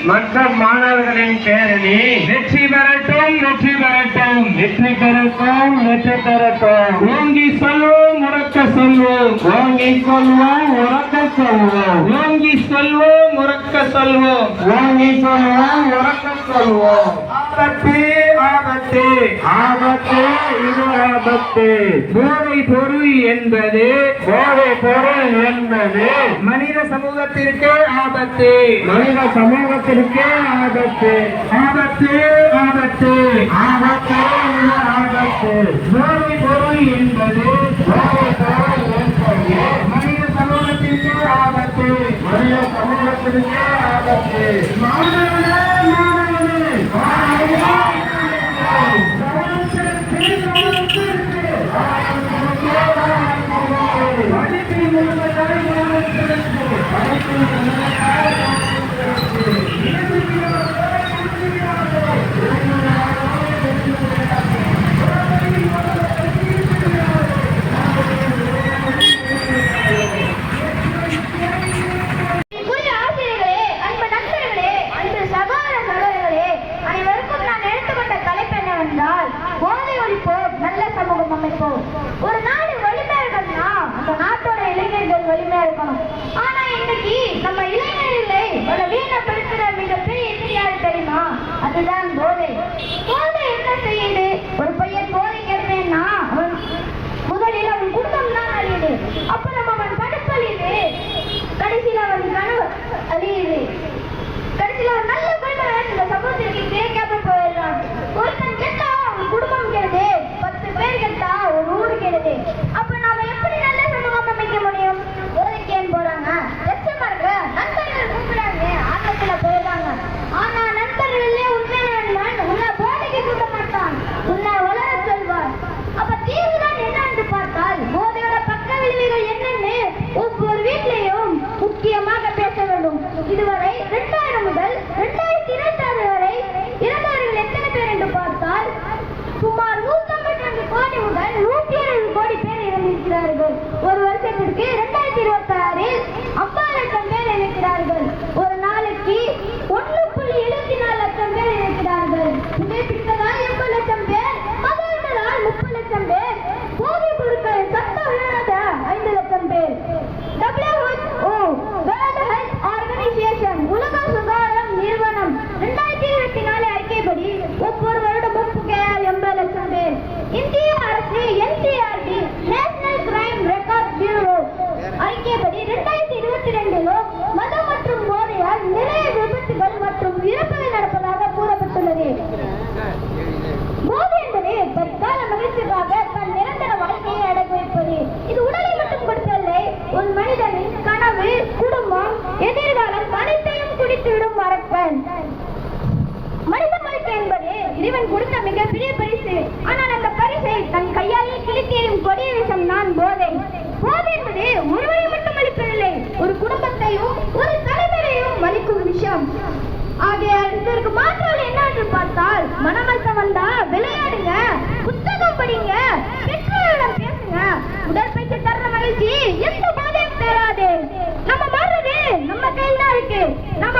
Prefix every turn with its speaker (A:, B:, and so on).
A: மற்ற மாணவர்களின் பேரணி வெற்றி பெறட்டும் வெற்றி பெறட்டும்
B: வெற்றி பெறட்டும் வெற்றி பெறட்டும்.
A: ஓங்கி சொல்வோம் உறக்க சொல்வோம்
B: ஓங்கி சொல்வோம் உறக்க சொல்வோம்
A: ஓங்கி சொல்வோம் உறக்க சொல்வோம்
B: ஓங்கி சொல்வோம் உறக்க சொல்வோம்.
A: ஆபத்து ஆபத்து
B: ஆபத்து இது ஆபத்து.
A: போதை பொருள் என்பது மனித சமூகத்திற்கு ஆபத்து
B: மனித சமூகத்திற்கே ஆபத்து.
A: ஆபத்து ஆபத்து
B: ஆபத்து இது ஆபத்து.
A: போதை பொருள் என்பது மனித சமூகத்திற்கு ஆபத்து
B: மனித சமூகத்திற்கே ஆபத்து.
A: மாணவர்களே
C: ஒரு நாடு வலிமையா இருக்கணும்னா அந்த நாட்டோட இளைஞர்கள் வலிமையா இருக்கணும். ஆனா இன்னைக்கு நம்ம இளைஞர்களை வீணப்படுத்துற மிகப்பெரிய எதிரியாரு தெரியுமா? அதுதான் போதை. போதை என்ன செய்யுது? ஒரு பையன் போதை கிடைப்பேன்னா முதலில் அவன் குடும்பம் தான் அழியுது, அப்புறம் அவன் படிப்பு அழியுது, கடைசியில் அவன் கனவு அழியுது, கடைசியில் அவன் நல்ல குடும்பம் இந்த சமூகத்திற்கு கிடைக்காம போயிடுறான். ஒருத்தன் கெட்டா அவன் குடும்பம் கெடுது, 10 பேர் கெட்டா ஒரு ஊரு கெடுது. அப்ப நாம எப்படி நல்ல சமூகம் அமைக்க முடியும்? போதைக்கு ஏன் போறாங்க? லட்சமா இருக்க நண்பர்கள் கூப்பிடாங்க, ஆட்டத்துல போயிடுறாங்க. ஆனா நண்பர்களே உண்மையான உன்னை போதைக்கு கூட்ட மாட்டான், உன்னை வளர சொல்வார். அப்ப தீர்வுதான் என்ன என்று பார்த்தால் போதையோட பக்க விளைவுகள் என்னன்னு ஒவ்வொரு வீட்லையும் முக்கியமாக பேச வேண்டும். இதுவரை 2000 முதல் 2026 வரை இறந்தவர்கள் எத்தனை பேர் என்று பார்த்தால் சுமார் 152 கோடி முதல் 170 கோடி பேர் இறந்திருக்கிறார்கள். ஒரு வருஷத்திற்கு 2026 50 லட்சம் பேர் இறக்கிறார்கள். ஒரு நாளைக்கு 1.74 லட்சம் பேர் இறக்கிறார்கள். புகைப்பிடித்ததால் 80 லட்சம் பேர், மதுவிட்டதால் 30 லட்சம் பேர், போதைப் பொருட்கள் சட்டம் இல்லாத 5 லட்சம் பேர். WHO வேர்ல்ட் ஹெல்த் ஆர்கனைசேஷன் உலக சுகாதார நிறுவனம் 2024 அறிக்கைப்படி ஒவ்வொரு வருடமும் புகையால் 80 லட்சம் பேர். இந்திய அரசு NCRB national crime record bureau அறிக்கைப்படி 2022 மது மற்றும் போதையால் நிறைய விபத்துகள் மற்றும் இறப்புகள் நடப்பதாக கூறப்பட்டுள்ளது. போதை என்பது தற்கால மகிழ்ச்சிக்காக தன் நிரந்தர வாழ்க்கையை அடக்கி வைப்பது. இது உடலை மட்டும் கொடுத்தல்ல, ஒரு மனிதனின் கனவு, குடும்பம், எதிர்காலம் அனைத்தையும் குடித்துவிடும் அரக்கன். மனித வாழ்க்கை என்பது இறைவன் கொடுத்த மிகப்பெரிய பரிசு. ஆனால் அந்த பரிசை தன் கையாலே கிழித்தெறியும் கொடிய விஷம் தான் போதை. போதை என்பது ஒருவரை மட்டும் அளிப்பதில்லை, ஒரு குடும்பத்தையும் ஒரு தலைவரையும் அளிக்கும் விஷம். ஆகையால் இதற்கு மாற்றால் என்ன என்று பார்த்தால் மனமல்சம் வந்தா விளையாடுங்க, புத்தகம் படிங்க, பெற்றோரிடம் பேசுங்க. உடற்பயிற்சி தர மகிழ்ச்சி எந்த போதையும் தராது. நம்ம மாறுறது நம்ம கையில் தான் இருக்கு. நம்ம